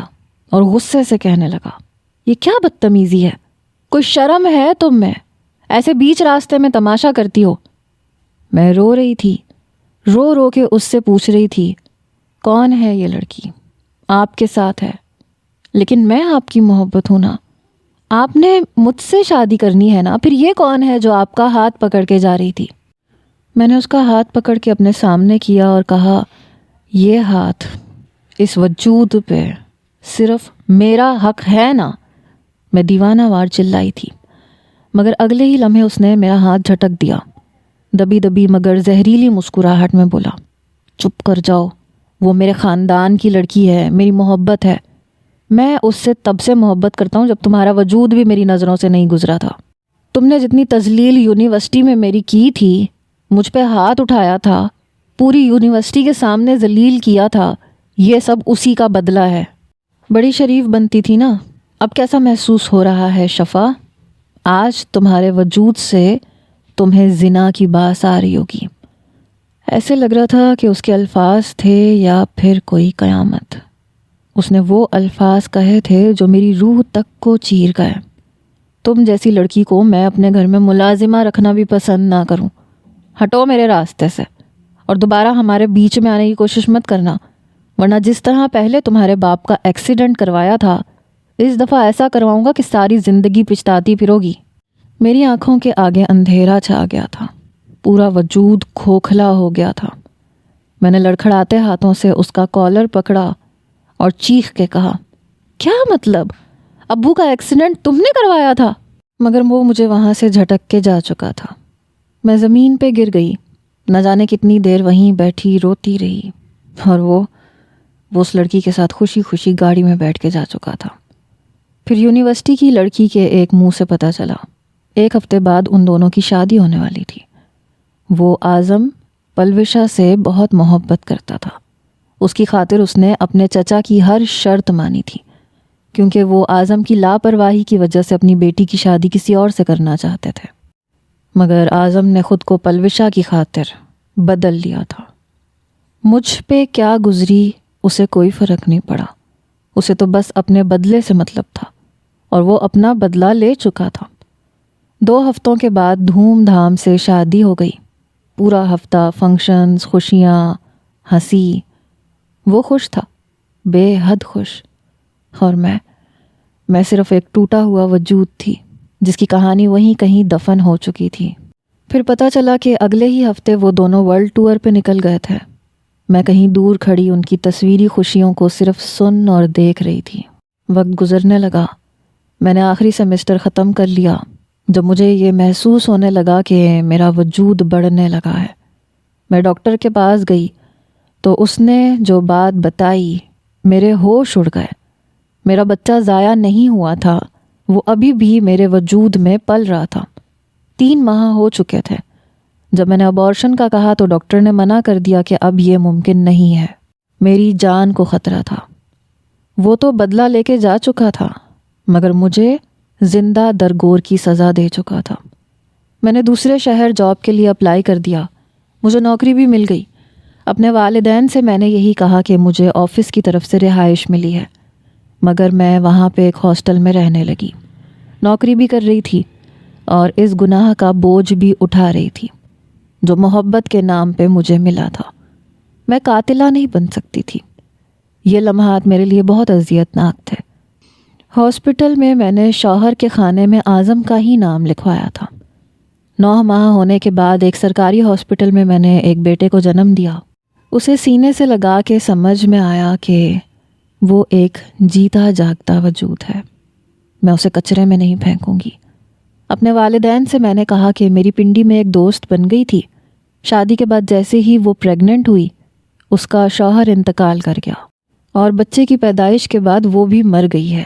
اور غصے سے کہنے لگا، یہ کیا بدتمیزی ہے؟ کوئی شرم ہے تم میں؟ ایسے بیچ راستے میں تماشا کرتی ہو؟ میں رو رہی تھی، رو رو کے اس سے پوچھ رہی تھی، کون ہے یہ لڑکی؟ آپ کے ساتھ ہے، لیکن میں آپ کی محبت ہوں نا، آپ نے مجھ سے شادی کرنی ہے نا، پھر یہ کون ہے جو آپ کا ہاتھ پکڑ کے جا رہی تھی؟ میں نے اس کا ہاتھ پکڑ کے اپنے سامنے کیا اور کہا، یہ ہاتھ اس وجود پہ صرف میرا حق ہے نا۔ میں دیوانہ وار چلائی تھی، مگر اگلے ہی لمحے اس نے میرا ہاتھ جھٹک دیا۔ دبی دبی مگر زہریلی مسکراہٹ میں بولا، چپ کر جاؤ، وہ میرے خاندان کی لڑکی ہے، میری محبت ہے۔ میں اس سے تب سے محبت کرتا ہوں جب تمہارا وجود بھی میری نظروں سے نہیں گزرا تھا۔ تم نے جتنی تذلیل یونیورسٹی میں میری کی تھی، مجھ پہ ہاتھ اٹھایا تھا، پوری یونیورسٹی کے سامنے ذلیل کیا تھا، یہ سب اسی کا بدلہ ہے۔ بڑی شریف بنتی تھی نا، اب کیسا محسوس ہو رہا ہے شفا؟ آج تمہارے وجود سے تمہیں زنا کی باس آ رہی ہوگی۔ ایسے لگ رہا تھا کہ اس کے الفاظ تھے یا پھر کوئی قیامت۔ اس نے وہ الفاظ کہے تھے جو میری روح تک کو چیر گئے۔ تم جیسی لڑکی کو میں اپنے گھر میں ملازمہ رکھنا بھی پسند نہ کروں۔ ہٹو میرے راستے سے، اور دوبارہ ہمارے بیچ میں آنے کی کوشش مت کرنا، ورنہ جس طرح پہلے تمہارے باپ کا ایکسیڈنٹ کروایا تھا، اس دفعہ ایسا کرواؤں گا کہ ساری زندگی پچھتاتی پھرو گی۔ میری آنکھوں کے آگے اندھیرا چھا گیا تھا، پورا وجود کھوکھلا ہو گیا تھا۔ میں نے لڑکھڑاتے ہاتھوں سے اس کا کالر پکڑا اور چیخ کے کہا، کیا مطلب؟ ابو کا ایکسیڈنٹ تم نے کروایا تھا؟ مگر وہ مجھے وہاں سے جھٹک کے جا چکا تھا۔ میں زمین پہ گر گئی، نہ جانے کتنی دیر وہیں بیٹھی روتی رہی، اور وہ اس لڑکی کے ساتھ خوشی خوشی گاڑی میں بیٹھ کے جا چکا تھا۔ پھر یونیورسٹی کی لڑکی کے ایک منہ سے پتہ چلا، 1 ہفتے بعد ان دونوں کی شادی ہونے والی تھی۔ وہ اعظم پلوشا سے بہت محبت کرتا تھا۔ اس کی خاطر اس نے اپنے چچا کی ہر شرط مانی تھی، کیونکہ وہ اعظم کی لاپرواہی کی وجہ سے اپنی بیٹی کی شادی کسی اور سے کرنا چاہتے تھے، مگر اعظم نے خود کو پلوشا کی خاطر بدل لیا تھا۔ مجھ پہ کیا گزری اسے کوئی فرق نہیں پڑا، اسے تو بس اپنے بدلے سے مطلب تھا، اور وہ اپنا بدلہ لے چکا تھا۔ 2 ہفتوں کے بعد دھوم دھام سے شادی ہو گئی۔ پورا ہفتہ فنکشنز، خوشیاں، ہنسی۔ وہ خوش تھا، بے حد خوش، اور میں صرف ایک ٹوٹا ہوا وجود تھی جس کی کہانی وہیں کہیں دفن ہو چکی تھی۔ پھر پتہ چلا کہ اگلے ہی ہفتے وہ دونوں ورلڈ ٹور پہ نکل گئے تھے۔ میں کہیں دور کھڑی ان کی تصویری خوشیوں کو صرف سن اور دیکھ رہی تھی۔ وقت گزرنے لگا، میں نے آخری سیمسٹر ختم کر لیا، جب مجھے یہ محسوس ہونے لگا کہ میرا وجود بڑھنے لگا ہے، میں ڈاکٹر کے پاس گئی تو اس نے جو بات بتائی، میرے ہوش اڑ گئے۔ میرا بچہ ضائع نہیں ہوا تھا، وہ ابھی بھی میرے وجود میں پل رہا تھا۔ 3 ماہ ہو چکے تھے۔ جب میں نے ابارشن کا کہا تو ڈاکٹر نے منع کر دیا کہ اب یہ ممکن نہیں ہے۔ میری جان کو خطرہ تھا۔ وہ تو بدلہ لے کے جا چکا تھا، مگر مجھے زندہ درگور کی سزا دے چکا تھا۔ میں نے دوسرے شہر جاب کے لیے اپلائی کر دیا، مجھے نوکری بھی مل گئی۔ اپنے والدین سے میں نے یہی کہا کہ مجھے آفس کی طرف سے رہائش ملی ہے، مگر میں وہاں پہ ایک ہاسٹل میں رہنے لگی، نوکری بھی کر رہی تھی اور اس گناہ کا بوجھ بھی اٹھا رہی تھی جو محبت کے نام پہ مجھے ملا تھا۔ میں قاتلہ نہیں بن سکتی تھی۔ یہ لمحات میرے لیے بہت اذیت ناک تھے۔ ہاسپٹل میں نے شوہر کے خانے میں اعظم کا ہی نام لکھوایا تھا۔ 9 ماہ ہونے کے بعد ایک سرکاری ہاسپٹل میں نے ایک بیٹے کو جنم دیا۔ اسے سینے سے لگا کے سمجھ میں آیا کہ وہ ایک جیتا جاگتا وجود ہے، میں اسے کچرے میں نہیں پھینکوں گی۔ اپنے والدین سے میں نے کہا کہ میری پنڈی میں ایک دوست بن گئی تھی، شادی کے بعد جیسے ہی وہ پریگننٹ ہوئی اس کا شوہر انتقال کر گیا اور بچے کی پیدائش کے بعد وہ بھی مر گئی ہے۔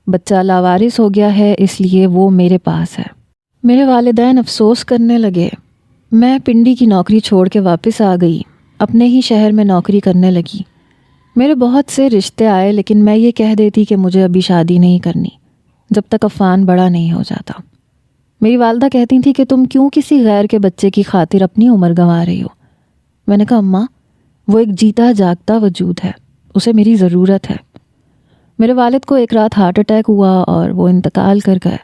بچہ لاوارث ہو گیا ہے، اس لیے وہ میرے پاس ہے۔ میرے والدین افسوس کرنے لگے۔ میں پنڈی کی نوکری چھوڑ کے واپس آ گئی، اپنے ہی شہر میں نوکری کرنے لگی۔ میرے بہت سے رشتے آئے، لیکن میں یہ کہہ دیتی کہ مجھے ابھی شادی نہیں کرنی جب تک عفان بڑا نہیں ہو جاتا۔ میری والدہ کہتی تھی کہ تم کیوں کسی غیر کے بچے کی خاطر اپنی عمر گنوا رہی ہو؟ میں نے کہا اماں، وہ ایک جیتا جاگتا وجود ہے، اسے میری ضرورت ہے۔ میرے والد کو ایک رات ہارٹ اٹیک ہوا اور وہ انتقال کر گئے۔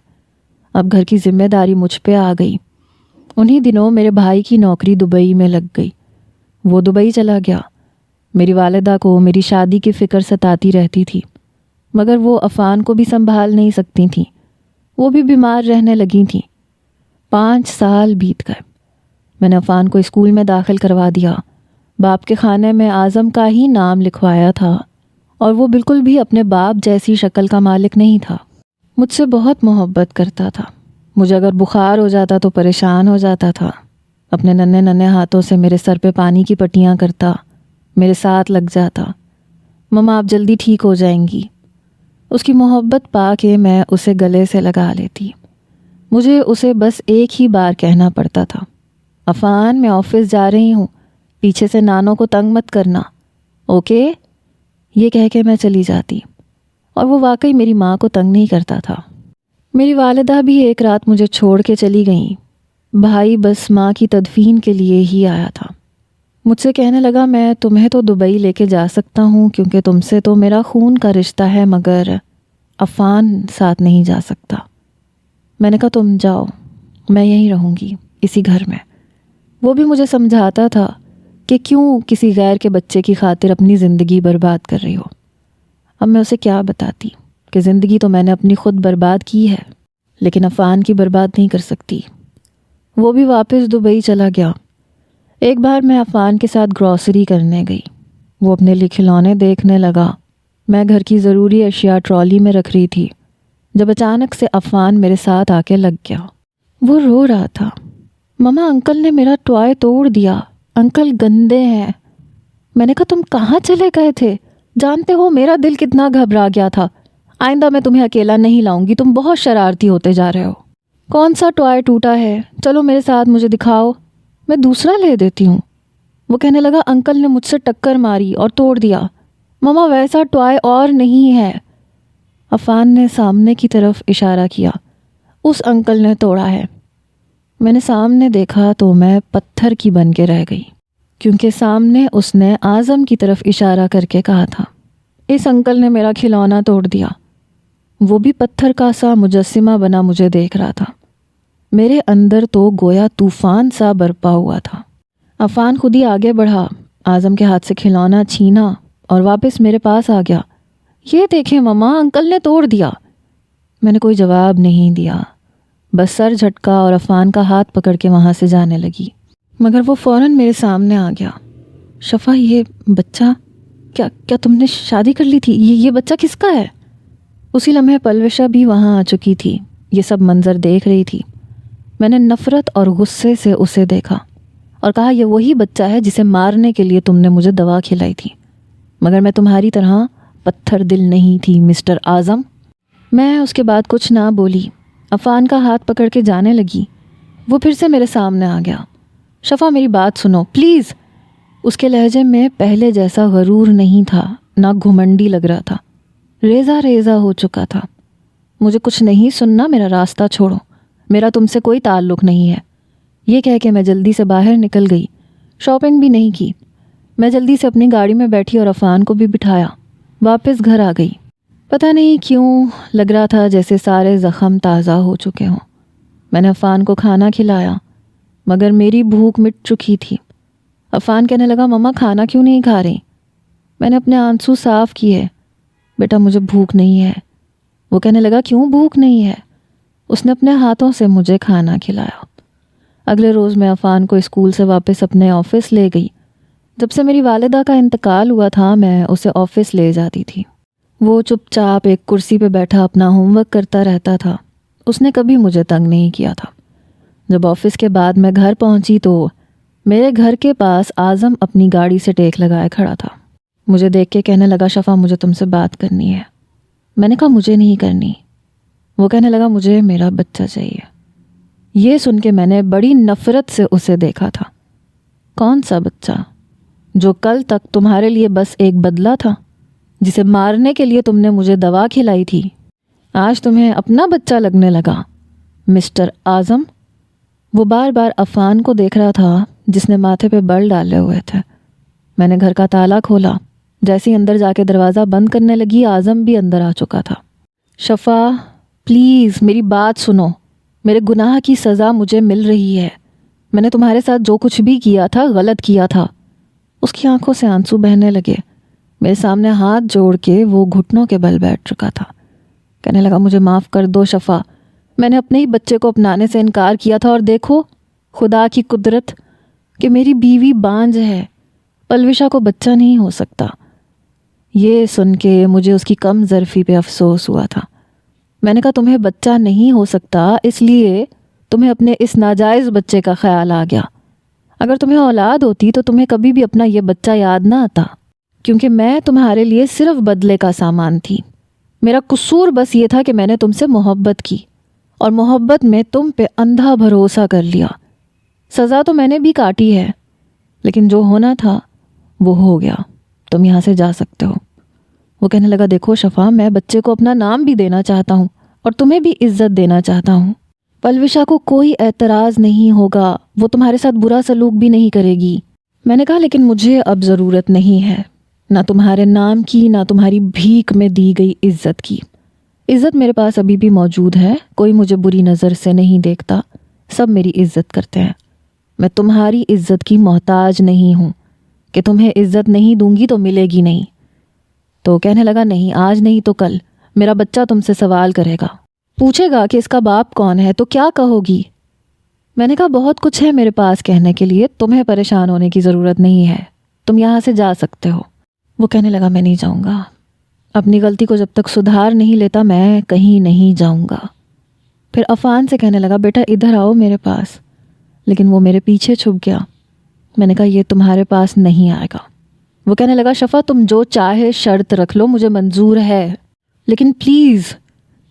اب گھر کی ذمہ داری مجھ پہ آ گئی۔ انہی دنوں میرے بھائی کی نوکری دبئی میں لگ گئی، وہ دبئی چلا گیا۔ میری والدہ کو میری شادی کی فکر ستاتی رہتی تھی، مگر وہ عفان کو بھی سنبھال نہیں سکتی تھیں، وہ بھی بیمار رہنے لگی تھیں۔ 5 سال بیت گئے۔ میں نے عفان کو اسکول میں داخل کروا دیا، باپ کے خانے میں اعظم کا ہی نام لکھوایا تھا، اور وہ بالکل بھی اپنے باپ جیسی شکل کا مالک نہیں تھا۔ مجھ سے بہت محبت کرتا تھا، مجھے اگر بخار ہو جاتا تو پریشان ہو جاتا تھا، اپنے ننھے ننھے ہاتھوں سے میرے سر پہ پانی کی پٹیاں کرتا، میرے ساتھ لگ جاتا، مما آپ جلدی ٹھیک ہو جائیں گی۔ اس کی محبت پا کے میں اسے گلے سے لگا لیتی۔ مجھے اسے بس ایک ہی بار کہنا پڑتا تھا، عفان میں آفس جا رہی ہوں، پیچھے سے نانوں کو تنگ مت کرنا، اوکے؟ یہ کہہ کے میں چلی جاتی، اور وہ واقعی میری ماں کو تنگ نہیں کرتا تھا۔ میری والدہ بھی ایک رات مجھے چھوڑ کے چلی گئیں، بھائی بس ماں کی تدفین کے لیے ہی آیا تھا۔ مجھ سے کہنے لگا میں تمہیں تو دبئی لے کے جا سکتا ہوں کیونکہ تم سے تو میرا خون کا رشتہ ہے، مگر عفان ساتھ نہیں جا سکتا۔ میں نے کہا تم جاؤ، میں یہیں رہوں گی اسی گھر میں۔ وہ بھی مجھے سمجھاتا تھا کہ کیوں کسی غیر کے بچے کی خاطر اپنی زندگی برباد کر رہی ہو۔ اب میں اسے کیا بتاتی کہ زندگی تو میں نے اپنی خود برباد کی ہے، لیکن عفان کی برباد نہیں کر سکتی۔ وہ بھی واپس دبئی چلا گیا۔ ایک بار میں عفان کے ساتھ گروسری کرنے گئی، وہ اپنے لیے کھلونے دیکھنے لگا، میں گھر کی ضروری اشیاء ٹرالی میں رکھ رہی تھی، جب اچانک سے عفان میرے ساتھ آ کے لگ گیا۔ وہ رو رہا تھا، مما انکل نے میرا ٹوائے توڑ دیا، انکل گندے ہیں۔ میں نے کہا تم کہاں چلے گئے تھے؟ جانتے ہو میرا دل کتنا گھبرا گیا تھا، آئندہ میں تمہیں اکیلا نہیں لاؤں گی، تم بہت شرارتی ہوتے جا رہے ہو۔ کون سا ٹوائے ٹوٹا ہے؟ چلو میرے ساتھ، مجھے دکھاؤ، میں دوسرا لے دیتی ہوں۔ وہ کہنے لگا انکل نے مجھ سے ٹکر ماری اور توڑ دیا۔ مما ویسا ٹوائے اور نہیں ہے۔ عفان نے سامنے کی طرف اشارہ کیا، اس انکل نے توڑا ہے۔ میں نے سامنے دیکھا تو میں پتھر کی بن کے رہ گئی، کیونکہ سامنے اس نے اعظم کی طرف اشارہ کر کے کہا تھا اس انکل نے میرا کھلونا توڑ دیا۔ وہ بھی پتھر کا سا مجسمہ بنا مجھے دیکھ رہا تھا۔ میرے اندر تو گویا طوفان سا برپا ہوا تھا۔ عفان خود ہی آگے بڑھا، اعظم کے ہاتھ سے کھلونا چھینا اور واپس میرے پاس آ گیا۔ یہ دیکھیں مما، انکل نے توڑ دیا۔ میں نے کوئی جواب نہیں دیا، بس سر جھٹکا اور عفان کا ہاتھ پکڑ کے وہاں سے جانے لگی، مگر وہ فوراً میرے سامنے آ گیا۔ شفا، یہ بچہ کیا تم نے شادی کر لی تھی؟ یہ بچہ کس کا ہے؟ اسی لمحے پلوشا بھی وہاں آ چکی تھی، یہ سب منظر دیکھ رہی تھی۔ میں نے نفرت اور غصے سے اسے دیکھا اور کہا یہ وہی بچہ ہے جسے مارنے کے لیے تم نے مجھے دوا کھلائی تھی، مگر میں تمہاری طرح پتھر دل نہیں تھی مسٹر اعظم۔ میں اس کے بعد کچھ نہ بولی، عفان کا ہاتھ پکڑ کے جانے لگی۔ وہ پھر سے میرے سامنے آ گیا۔ شفا میری بات سنو پلیز۔ اس کے لہجے میں پہلے جیسا غرور نہیں تھا، نہ گھمنڈی لگ رہا تھا، ریزہ ریزہ ہو چکا تھا۔ مجھے کچھ نہیں سننا، میرا راستہ چھوڑو، میرا تم سے کوئی تعلق نہیں ہے۔ یہ کہہ کے میں جلدی سے باہر نکل گئی۔ شاپنگ بھی نہیں کی۔ میں جلدی سے اپنی گاڑی میں بیٹھی اور عفان کو بھی بٹھایا۔ واپس گھر آ گئی۔ پتہ نہیں کیوں لگ رہا تھا جیسے سارے زخم تازہ ہو چکے ہوں۔ میں نے عفان کو کھانا کھلایا مگر میری بھوک مٹ چکی تھی۔ عفان کہنے لگا مما کھانا کیوں نہیں کھا رہی؟ میں نے اپنے آنسو صاف کیے، بیٹا مجھے بھوک نہیں ہے۔ وہ کہنے لگا کیوں بھوک نہیں ہے؟ اس نے اپنے ہاتھوں سے مجھے کھانا کھلایا۔ اگلے روز میں عفان کو اسکول سے واپس اپنے آفس لے گئی۔ جب سے میری والدہ کا انتقال ہوا تھا میں اسے آفس لے جاتی تھی۔ وہ چپ چاپ ایک کرسی پہ بیٹھا اپنا ہوم ورک کرتا رہتا تھا۔ اس نے کبھی مجھے تنگ نہیں کیا تھا۔ جب آفس کے بعد میں گھر پہنچی تو میرے گھر کے پاس اعظم اپنی گاڑی سے ٹیک لگائے کھڑا تھا۔ مجھے دیکھ کے کہنے لگا شفا مجھے تم سے بات کرنی ہے۔ میں نے کہا مجھے نہیں کرنی۔ وہ کہنے لگا مجھے میرا بچہ چاہیے۔ یہ سن کے میں نے بڑی نفرت سے اسے دیکھا تھا۔ کون سا بچہ؟ جو کل تک تمہارے لیے بس ایک بدلہ تھا، جسے مارنے کے لیے تم نے مجھے دوا کھلائی تھی، آج تمہیں اپنا بچہ لگنے لگا مسٹر اعظم۔ وہ بار بار عفان کو دیکھ رہا تھا جس نے ماتھے پہ بل ڈالے ہوئے تھے۔ میں نے گھر کا تالا کھولا۔ جیسے ہی اندر جا کے دروازہ بند کرنے لگی اعظم بھی اندر آ چکا تھا۔ شفا پلیز میری بات سنو، میرے گناہ کی سزا مجھے مل رہی ہے۔ میں نے تمہارے ساتھ جو کچھ بھی کیا تھا غلط کیا تھا۔ اس کی آنکھوں سے آنسو بہنے لگے۔ میرے سامنے ہاتھ جوڑ کے وہ گھٹنوں کے بل بیٹھ چکا تھا۔ کہنے لگا مجھے معاف کر دو شفا، میں نے اپنے ہی بچے کو اپنانے سے انکار کیا تھا، اور دیکھو خدا کی قدرت کہ میری بیوی بانجھ ہے، پلوشا کو بچہ نہیں ہو سکتا۔ یہ سن کے مجھے اس کی کم ظرفی پہ افسوس ہوا تھا۔ میں نے کہا تمہیں بچہ نہیں ہو سکتا اس لیے تمہیں اپنے اس ناجائز بچے کا خیال آ گیا۔ اگر تمہیں اولاد ہوتی تو تمہیں کبھی بھی اپنا یہ بچہ یاد نہ آتا، کیونکہ میں تمہارے لیے صرف بدلے کا سامان تھی۔ میرا قصور بس یہ تھا کہ میں نے تم سے محبت کی اور محبت میں تم پہ اندھا بھروسہ کر لیا۔ سزا تو میں نے بھی کاٹی ہے، لیکن جو ہونا تھا وہ ہو گیا۔ تم یہاں سے جا سکتے ہو۔ وہ کہنے لگا دیکھو شفا، میں بچے کو اپنا نام بھی دینا چاہتا ہوں اور تمہیں بھی عزت دینا چاہتا ہوں۔ پلوشا کو کوئی اعتراض نہیں ہوگا، وہ تمہارے ساتھ برا سلوک بھی نہیں کرے گی۔ میں نے کہا لیکن مجھے اب ضرورت نہیں ہے، نہ تمہارے نام کی نہ تمہاری بھیک میں دی گئی عزت کی۔ عزت میرے پاس ابھی بھی موجود ہے، کوئی مجھے بری نظر سے نہیں دیکھتا، سب میری عزت کرتے ہیں۔ میں تمہاری عزت کی محتاج نہیں ہوں کہ تمہیں عزت نہیں دوں گی تو ملے گی نہیں۔ تو کہنے لگا نہیں، آج نہیں تو کل میرا بچہ تم سے سوال کرے گا، پوچھے گا کہ اس کا باپ کون ہے، تو کیا کہو گی؟ میں نے کہا بہت کچھ ہے میرے پاس کہنے کے لیے، تمہیں پریشان ہونے کی ضرورت نہیں ہے، تم یہاں سے جا سکتے ہو۔ وہ کہنے لگا میں نہیں جاؤں گا، اپنی غلطی کو جب تک سدھار نہیں لیتا میں کہیں نہیں جاؤں گا۔ پھر عفان سے کہنے لگا بیٹا ادھر آؤ میرے پاس، لیکن وہ میرے پیچھے چھپ گیا۔ میں نے کہا یہ تمہارے پاس نہیں آئے گا۔ وہ کہنے لگا شفا تم جو چاہے شرط رکھ لو، مجھے منظور ہے، لیکن پلیز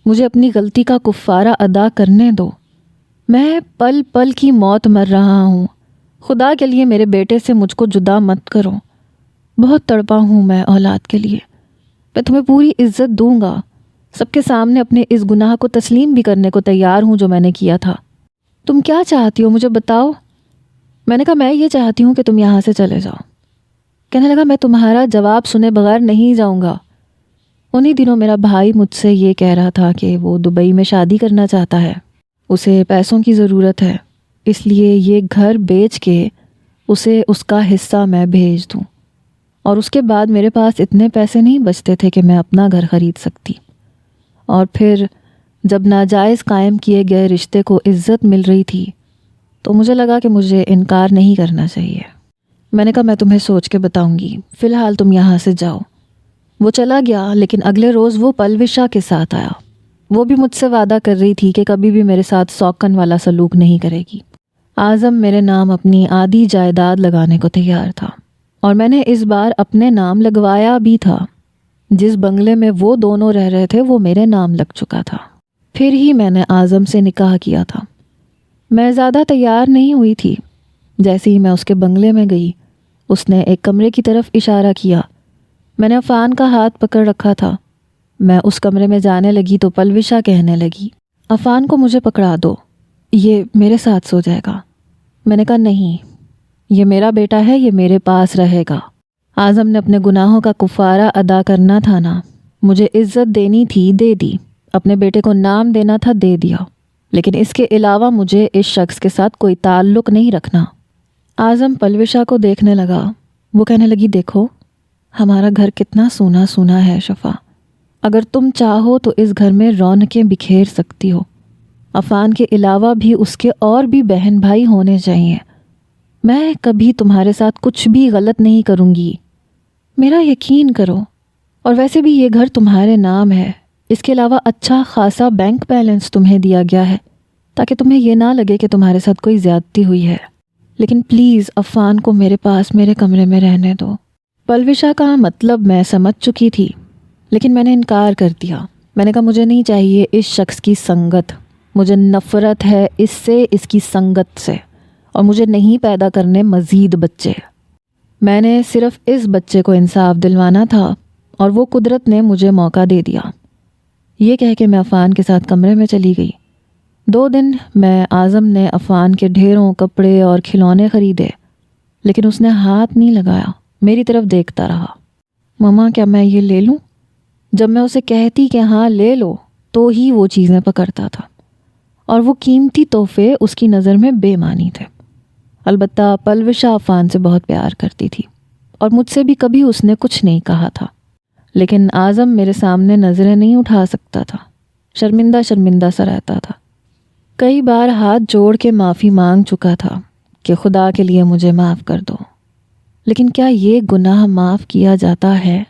مجھے اپنی غلطی کا کفارہ ادا کرنے دو۔ میں پل پل کی موت مر رہا ہوں، خدا کے لیے میرے بیٹے سے مجھ کو جدا مت کرو۔ بہت تڑپا ہوں میں اولاد کے لیے، میں تمہیں پوری عزت دوں گا، سب کے سامنے اپنے اس گناہ کو تسلیم بھی کرنے کو تیار ہوں جو میں نے کیا تھا۔ تم کیا چاہتی ہو مجھے بتاؤ؟ میں نے کہا میں یہ چاہتی ہوں کہ تم یہاں سے چلے جاؤ۔ کہنے لگا میں تمہارا جواب سنے بغیر نہیں جاؤں گا۔ انہی دنوں میرا بھائی مجھ سے یہ کہہ رہا تھا کہ وہ دبئی میں شادی کرنا چاہتا ہے، اسے پیسوں کی ضرورت ہے، اس لیے یہ گھر بیچ کے اسے اس کا حصہ میں بھیج دوں، اور اس کے بعد میرے پاس اتنے پیسے نہیں بچتے تھے کہ میں اپنا گھر خرید سکتی۔ اور پھر جب ناجائز قائم کیے گئے رشتے کو عزت مل رہی تھی تو مجھے لگا کہ مجھے انکار نہیں کرنا چاہیے۔ میں نے کہا میں تمہیں سوچ کے بتاؤں گی، فی الحال تم یہاں سے جاؤ۔ وہ چلا گیا، لیکن اگلے روز وہ پلوشا کے ساتھ آیا۔ وہ بھی مجھ سے وعدہ کر رہی تھی کہ کبھی بھی میرے ساتھ سوکن والا سلوک نہیں کرے گی۔ اعظم میرے نام اپنی آدھی جائیداد لگانے کو تیار تھا، اور میں نے اس بار اپنے نام لگوایا بھی تھا۔ جس بنگلے میں وہ دونوں رہ رہے تھے وہ میرے نام لگ چکا تھا۔ پھر ہی میں نے اعظم سے نکاح کیا تھا۔ میں زیادہ تیار نہیں ہوئی تھی۔ جیسے ہی میں اس کے بنگلے میں گئی، اس نے ایک کمرے کی طرف اشارہ کیا۔ میں نے عفان کا ہاتھ پکڑ رکھا تھا۔ میں اس کمرے میں جانے لگی تو پلوشا کہنے لگی، عفان کو مجھے پکڑا دو، یہ میرے ساتھ سو جائے گا۔ میں نے کہا نہیں، یہ میرا بیٹا ہے، یہ میرے پاس رہے گا۔ اعظم نے اپنے گناہوں کا کفارہ ادا کرنا تھا نا، مجھے عزت دینی تھی، دے دی، اپنے بیٹے کو نام دینا تھا، دے دیا، لیکن اس کے علاوہ مجھے اس شخص کے ساتھ کوئی تعلق نہیں رکھنا۔ اعظم پلوشا کو دیکھنے لگا۔ وہ کہنے لگی، دیکھو ہمارا گھر کتنا سونا سونا ہے شفا، اگر تم چاہو تو اس گھر میں رونقیں بکھیر سکتی ہو۔ عفان کے علاوہ بھی اس کے اور بھی بہن بھائی ہونے چاہیے۔ میں کبھی تمہارے ساتھ کچھ بھی غلط نہیں کروں گی، میرا یقین کرو۔ اور ویسے بھی یہ گھر تمہارے نام ہے، اس کے علاوہ اچھا خاصا بینک بیلنس تمہیں دیا گیا ہے تاکہ تمہیں یہ نہ لگے کہ تمہارے ساتھ کوئی زیادتی ہوئی ہے، لیکن پلیز عفان کو میرے پاس میرے کمرے میں رہنے دو۔ پلوشا کا مطلب میں سمجھ چکی تھی، لیکن میں نے انکار کر دیا۔ میں نے کہا مجھے نہیں چاہیے اس شخص کی سنگت، مجھے نفرت ہے اس سے، اس کی سنگت سے، اور مجھے نہیں پیدا کرنے مزید بچے۔ میں نے صرف اس بچے کو انصاف دلوانا تھا، اور وہ قدرت نے مجھے موقع دے دیا۔ یہ کہہ کے میں عفان کے ساتھ کمرے میں چلی گئی۔ 2 دن میں اعظم نے عفان کے ڈھیروں کپڑے اور کھلونے خریدے، لیکن اس نے ہاتھ نہیں لگایا، میری طرف دیکھتا رہا۔ ماما کیا میں یہ لے لوں؟ جب میں اسے کہتی کہ ہاں لے لو تو ہی وہ چیزیں پکڑتا تھا، اور وہ قیمتی تحفے اس کی نظر میں بے معنی تھے۔ البتہ پلوشا عفان سے بہت پیار کرتی تھی، اور مجھ سے بھی کبھی اس نے کچھ نہیں کہا تھا، لیکن اعظم میرے سامنے نظریں نہیں اٹھا سکتا تھا، شرمندہ شرمندہ سا رہتا تھا۔ کئی بار ہاتھ جوڑ کے معافی مانگ چکا تھا کہ خدا کے لیے مجھے معاف کر دو، لیکن کیا یہ گناہ معاف کیا جاتا ہے؟